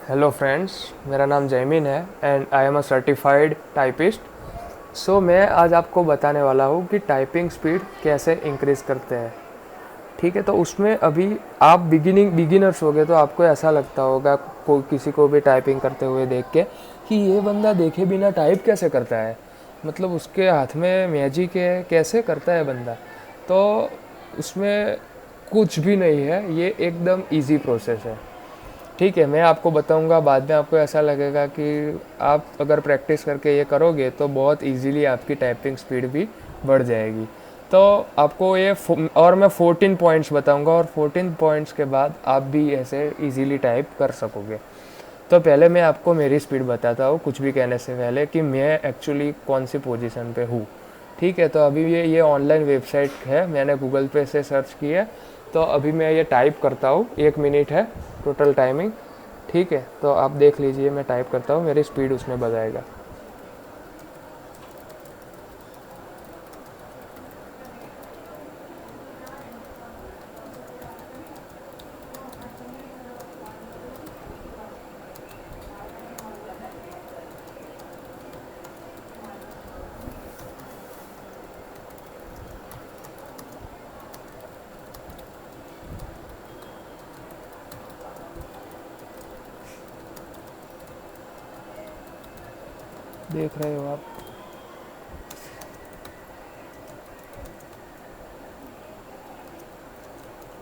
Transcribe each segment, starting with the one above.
Hello friends, मेरा नाम जैमिन है and I am a certified typist. मैं आज आपको बताने वाला हूँ कि टाइपिंग स्पीड कैसे इंक्रीज़ करते हैं। ठीक है, तो उसमें अभी आप बिगिनर्स हो गए तो आपको ऐसा लगता होगा कोई किसी को भी टाइपिंग करते हुए देख के कि ये बंदा देखे बिना टाइप कैसे करता है, मतलब उसके हाथ में मैजिक है, कैसे करता है बंदा। तो उसमें कुछ भी नहीं है, ये एकदम इजी प्रोसेस है। ठीक है, मैं आपको बताऊंगा, बाद में आपको ऐसा लगेगा कि आप अगर प्रैक्टिस करके ये करोगे तो बहुत इजीली आपकी टाइपिंग स्पीड भी बढ़ जाएगी। तो आपको और मैं 14 पॉइंट्स बताऊंगा और 14 पॉइंट्स के बाद आप भी ऐसे इजीली टाइप कर सकोगे। तो पहले मैं आपको मेरी स्पीड बताता हूँ कुछ भी कहने से पहले कि मैं एक्चुअली कौन सी पोजीशन पे हूँ। ठीक है, तो अभी ये ऑनलाइन वेबसाइट है, मैंने गूगल पे से सर्च की है। तो अभी मैं ये टाइप करता हूँ, 1 मिनट है टोटल टाइमिंग। ठीक है, तो आप देख लीजिए, मैं टाइप करता हूँ, मेरी स्पीड उसमें बताएगा। देख रहे हो आप?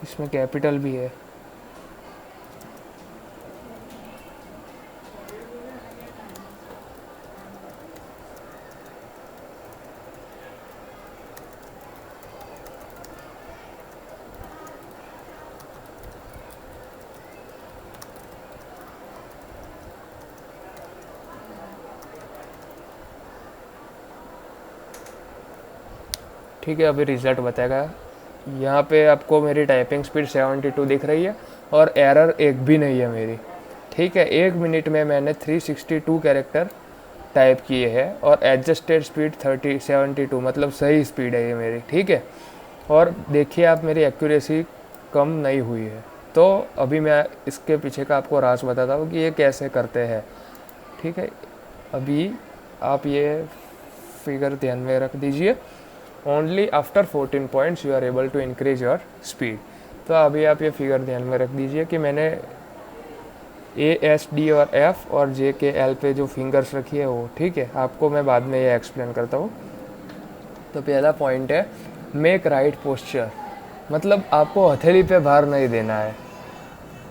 इसमें कैपिटल भी है। ठीक है, अभी रिज़ल्ट बताएगा। यहाँ पे आपको मेरी टाइपिंग स्पीड 72 दिख रही है और एरर एक भी नहीं है मेरी। ठीक है, 1 मिनट में मैंने 362 कैरेक्टर टाइप किए हैं और एडजस्टेड स्पीड 72, मतलब सही स्पीड है ये मेरी। ठीक है, और देखिए आप, मेरी एक्यूरेसी कम नहीं हुई है। तो अभी मैं इसके पीछे का आपको राज बताता हूँ कि ये कैसे करते हैं। ठीक है, अभी आप ये फिगर ध्यान में रख दीजिए। Only after 14 points you are able to increase your speed. तो अभी आप ये फिगर ध्यान में रख दीजिए कि मैंने A, S, D और F और J, K, L पे जो फिंगर्स रखी है वो। ठीक है, आपको मैं बाद में ये एक्सप्लेन करता हूँ। तो पहला पॉइंट है मेक राइट पोस्चर, मतलब आपको हथेली पे भार नहीं देना है,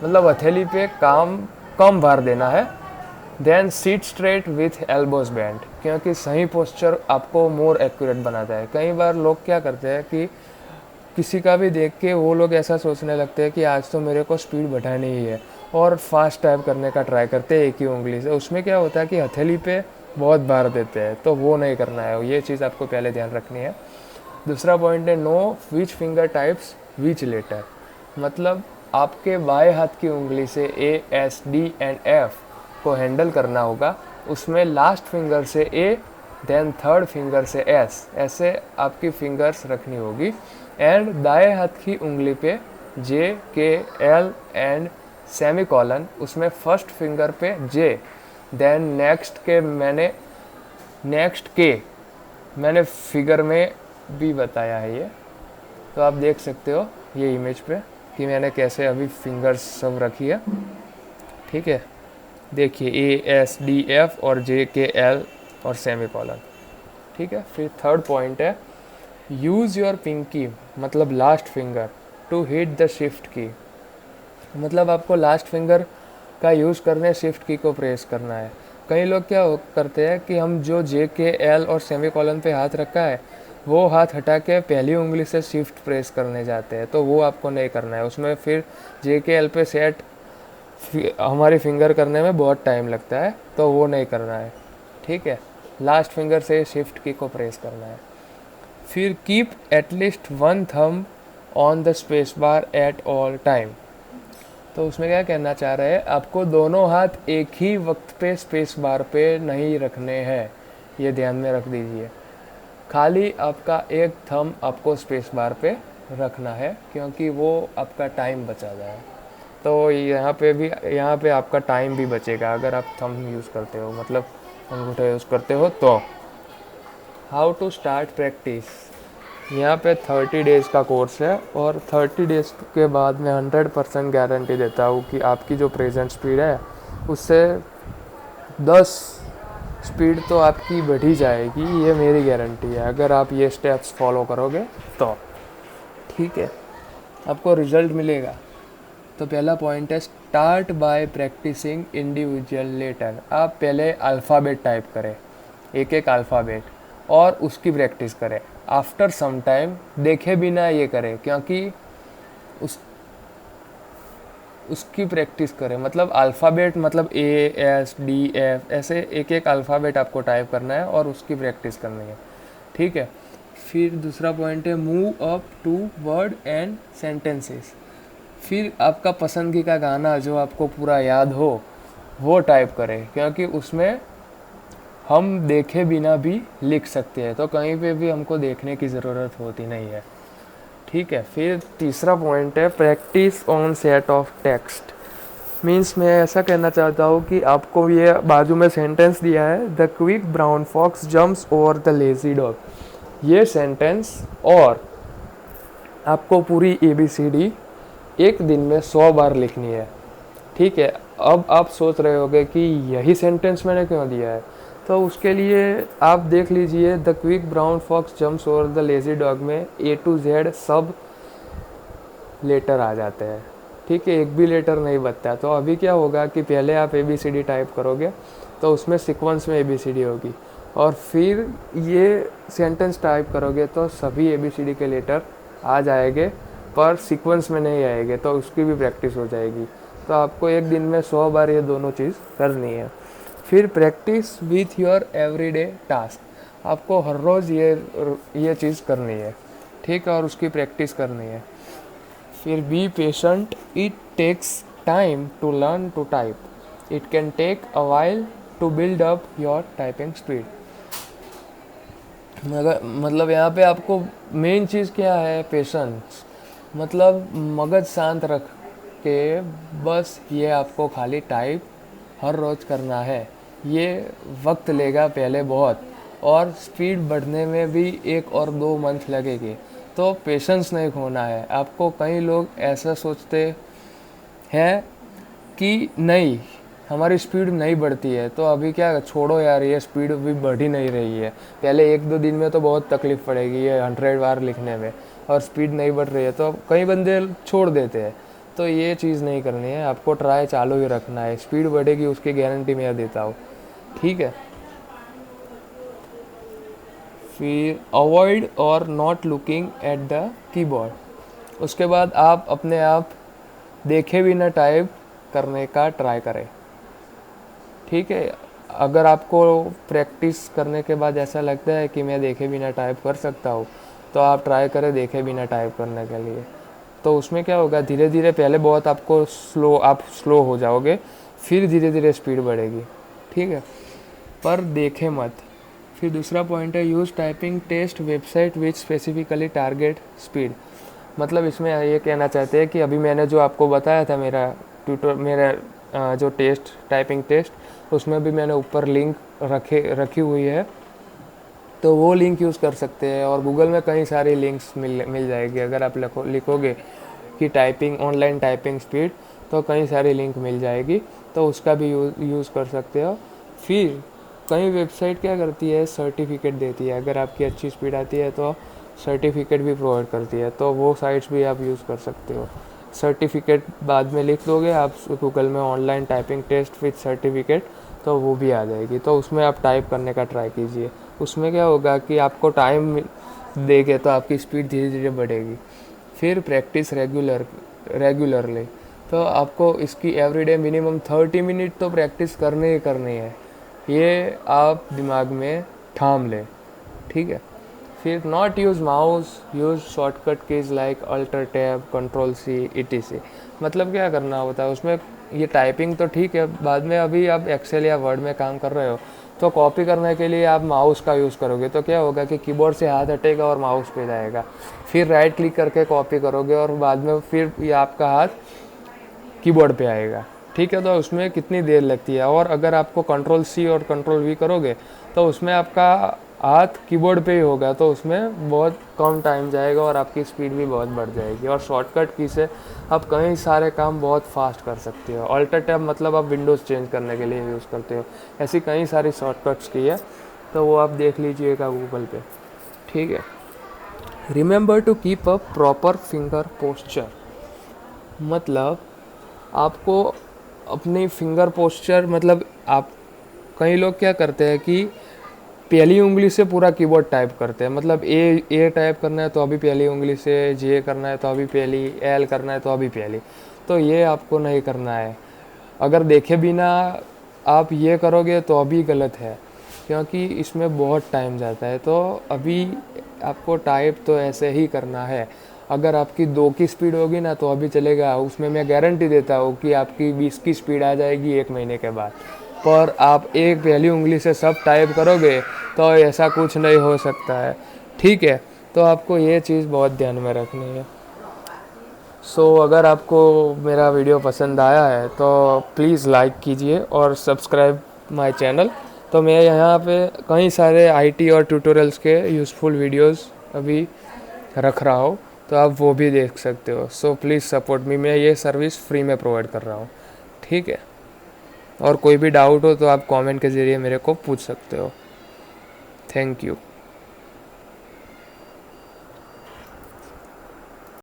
मतलब हथेली पे काम कम भार देना है। Then sit straight with elbows bent, क्योंकि सही पोस्चर आपको मोर एक्यूरेट बनाता है। कई बार लोग क्या करते हैं कि किसी का भी देख के वो लोग ऐसा सोचने लगते हैं कि आज तो मेरे को स्पीड बढ़ानी ही है और फास्ट टाइप करने का ट्राई करते हैं एक ही उंगली से। उसमें क्या होता है कि हथेली पे बहुत भार देते हैं, तो वो नहीं करना है, ये चीज़ आपको पहले ध्यान रखनी है। दूसरा पॉइंट है know which finger types which letter, मतलब आपके बाएं हाथ की उंगली से A, S, D and F को हैंडल करना होगा, उसमें लास्ट फिंगर से A, देन थर्ड फिंगर से S, ऐसे आपकी फिंगर्स रखनी होगी। एंड दाएं हाथ की उंगली पे J, K, L and semi colon, उसमें फर्स्ट फिंगर पे J, देन नेक्स्ट के मैंने फिगर में भी बताया है ये। तो आप देख सकते हो ये इमेज पे कि मैंने कैसे अभी फिंगर्स सब रखी है। ठीक है, देखिए A, S, D, F और J, K, L और सेमी कॉलन। ठीक है, फिर थर्ड पॉइंट है यूज़ योर पिंकी, मतलब last finger to hit the shift key, मतलब आपको लास्ट फिंगर का यूज़ करने शिफ्ट की को प्रेस करना है। कई लोग क्या करते हैं कि हम जो J, K, L और सेमी कॉलन पे हाथ रखा है वो हाथ हटा के पहली उंगली से शिफ्ट प्रेस करने जाते हैं, तो वो आपको नहीं करना है। उसमें फिर J, K, L पे सेट हमारी फिंगर करने में बहुत टाइम लगता है, तो वो नहीं करना है। ठीक है, लास्ट फिंगर से शिफ्ट की को प्रेस करना है। फिर keep at least one thumb on the space bar at all time, तो उसमें क्या कहना चाह रहे हैं, आपको दोनों हाथ एक ही वक्त पे स्पेस बार पे नहीं रखने हैं, ये ध्यान में रख दीजिए। खाली आपका एक थंब आपको स्पेस बार पे रखना है, क्योंकि वो आपका टाइम बचाता है। तो यहाँ पे आपका टाइम भी बचेगा अगर आप थंब यूज़ करते हो, मतलब अंगूठा यूज़ करते हो तो। हाउ टू स्टार्ट प्रैक्टिस, यहाँ पे 30 डेज़ का कोर्स है और 30 डेज़ के बाद मैं 100% गारंटी देता हूँ कि आपकी जो प्रेजेंट स्पीड है उससे 10 स्पीड तो आपकी बढ़ी जाएगी, ये मेरी गारंटी है अगर आप ये स्टेप्स फॉलो करोगे तो। ठीक है, आपको रिजल्ट मिलेगा। तो पहला पॉइंट है start by practising individual letter. आप पहले अल्फ़ाबेट टाइप करें, एक एक अल्फ़ाबेट, और उसकी प्रैक्टिस करें। आफ्टर सम टाइम देखे बिना ये करें, क्योंकि उसकी प्रैक्टिस करें, मतलब अल्फ़ाबेट मतलब ASDF ऐसे एक एक अल्फ़ाबेट आपको टाइप करना है और उसकी प्रैक्टिस करनी है। ठीक है, फिर दूसरा पॉइंट है move up to word and sentences. फिर आपका पसंदगी का गाना जो आपको पूरा याद हो वो टाइप करें, क्योंकि उसमें हम देखे बिना भी लिख सकते हैं, तो कहीं पे भी हमको देखने की ज़रूरत होती नहीं है। ठीक है, फिर तीसरा पॉइंट है practice on set of text. Means मैं ऐसा कहना चाहता हूँ कि आपको ये बाजू में सेंटेंस दिया है, the quick brown fox jumps over the lazy dog. ये सेंटेंस और आपको पूरी ABCD एक दिन में 100 बार लिखनी है। ठीक है, अब आप सोच रहे होगे कि यही सेंटेंस मैंने क्यों दिया है, तो उसके लिए आप देख लीजिए the quick brown fox jumps over the lazy dog में A to Z सब लेटर आ जाते हैं। ठीक है, एक भी लेटर नहीं बचता। तो अभी क्या होगा कि पहले आप ABCD टाइप करोगे तो उसमें सीक्वेंस में ABCD होगी, और फिर ये सेंटेंस टाइप करोगे तो सभी ABCD के लेटर आ जाएंगे पर सीक्वेंस में नहीं आएंगे, तो उसकी भी प्रैक्टिस हो जाएगी। तो आपको एक दिन में 100 बार ये दोनों चीज़ करनी है। फिर practice with your everyday task. आपको हर रोज़ ये चीज़ करनी है। ठीक है, और उसकी प्रैक्टिस करनी है। फिर be patient, it takes time to learn to type, it can take a while to build up your typing speed. मतलब यहाँ पे आपको मेन चीज़ क्या है, पेशेंस, मतलब मगज शांत रख के बस ये आपको खाली टाइप हर रोज़ करना है। ये वक्त लेगा पहले बहुत, और स्पीड बढ़ने में भी 1 और 2 मंथ लगेगी, तो पेशेंस नहीं खोना है आपको। कई लोग ऐसा सोचते हैं कि नहीं हमारी स्पीड नहीं बढ़ती है, तो अभी क्या छोड़ो यार, ये स्पीड भी बढ़ ही नहीं रही है, पहले 1-2 दिन में तो बहुत तकलीफ़ पड़ेगी ये 100 बार लिखने में, और स्पीड नहीं बढ़ रही है, तो कई बंदे छोड़ देते हैं। तो ये चीज़ नहीं करनी है, आपको ट्राई चालू ही रखना है। स्पीड बढ़ेगी उसकी गारंटी मैं देता हूँ। ठीक है, फिर अवॉइड और not looking at the keyboard. उसके बाद आप अपने आप देखे बिना टाइप करने का ट्राई करें। ठीक है, अगर आपको प्रैक्टिस करने के बाद ऐसा लगता है कि मैं देखे बिना टाइप कर सकता हूँ, तो आप ट्राई करें देखे बिना टाइप करने के लिए। तो उसमें क्या होगा, धीरे धीरे पहले बहुत आपको आप स्लो हो जाओगे, फिर धीरे धीरे स्पीड बढ़ेगी। ठीक है, पर देखे मत। फिर दूसरा पॉइंट है use typing test website which specifically target speed. मतलब इसमें ये कहना चाहते हैं कि अभी मैंने जो आपको बताया था मेरा जो टेस्ट टाइपिंग टेस्ट, उसमें भी मैंने ऊपर लिंक रखी हुई है, तो वो लिंक यूज़ कर सकते हैं। और गूगल में कई सारी लिंक्स मिल जाएगी, अगर आप लिखोगे कि टाइपिंग ऑनलाइन टाइपिंग स्पीड, तो कई सारी लिंक मिल जाएगी, तो उसका भी यूज़ कर सकते हो। फिर कई वेबसाइट क्या करती है, सर्टिफिकेट देती है, अगर आपकी अच्छी स्पीड आती है तो सर्टिफिकेट भी प्रोवाइड करती है, तो वो साइट्स भी आप यूज़ कर सकते हो। सर्टिफिकेट बाद में लिख दोगे आप गूगल में online typing test with certificate, तो वो भी आ जाएगी, तो उसमें आप टाइप करने का ट्राई कीजिए। उसमें क्या होगा कि आपको टाइम देगे तो आपकी स्पीड धीरे धीरे बढ़ेगी। फिर प्रैक्टिस रेगुलरली, तो आपको इसकी एवरीडे मिनिमम 30 मिनट तो प्रैक्टिस करनी ही करनी है, ये आप दिमाग में ठाम लें। ठीक है, फिर not use mouse, use shortcut keys like alter tab, control C etc। मतलब क्या करना होता है उसमें, ये टाइपिंग तो ठीक है, बाद में अभी आप एक्सेल या वर्ड में काम कर रहे हो तो कॉपी करने के लिए आप माउस का यूज़ करोगे, तो क्या होगा कि कीबोर्ड से हाथ हटेगा और माउस पे जाएगा, फिर राइट क्लिक करके कॉपी करोगे और बाद में फिर ये आपका हाथ कीबोर्ड पे आएगा, ठीक है। तो उसमें कितनी देर लगती है, और अगर आपको कंट्रोल सी और कंट्रोल वी करोगे तो उसमें आपका हाथ कीबोर्ड पे ही होगा, तो उसमें बहुत कम टाइम जाएगा और आपकी स्पीड भी बहुत बढ़ जाएगी। और शॉर्टकट की से आप कई सारे काम बहुत फास्ट कर सकते हो। ऑल्टर टैब मतलब आप विंडोज़ चेंज करने के लिए यूज़ करते हो, ऐसी कई सारी शॉर्टकट्स की है, तो वो आप देख लीजिएगा गूगल पे, ठीक है। Remember to keep a proper finger posture, मतलब आपको अपनी फिंगर पोस्चर, मतलब आप, कई लोग क्या करते हैं कि पहली उंगली से पूरा कीबोर्ड टाइप करते हैं, मतलब ए टाइप करना है तो अभी पहली उंगली से, जे करना है तो अभी पहली, एल करना है तो अभी पहली, तो ये आपको नहीं करना है। अगर देखे बिना आप ये करोगे तो अभी गलत है, क्योंकि इसमें बहुत टाइम जाता है। तो अभी आपको टाइप तो ऐसे ही करना है। अगर आपकी 2 की स्पीड होगी ना तो अभी चलेगा, उसमें मैं गारंटी देता हूँ कि आपकी 20 की स्पीड आ जाएगी 1 महीने के बाद। पर आप एक पहली उंगली से सब टाइप करोगे तो ऐसा कुछ नहीं हो सकता है, ठीक है। तो आपको ये चीज़ बहुत ध्यान में रखनी है। अगर आपको मेरा वीडियो पसंद आया है तो प्लीज़ लाइक कीजिए और सब्सक्राइब माय चैनल। तो मैं यहाँ पे कई सारे आईटी और ट्यूटोरियल्स के यूज़फुल वीडियोस अभी रख रहा हूँ, तो आप वो भी देख सकते हो। प्लीज़ सपोर्ट मी, मैं ये सर्विस फ्री में प्रोवाइड कर रहा हूँ, ठीक है। और कोई भी डाउट हो तो आप कमेंट के ज़रिए मेरे को पूछ सकते हो। Thank you.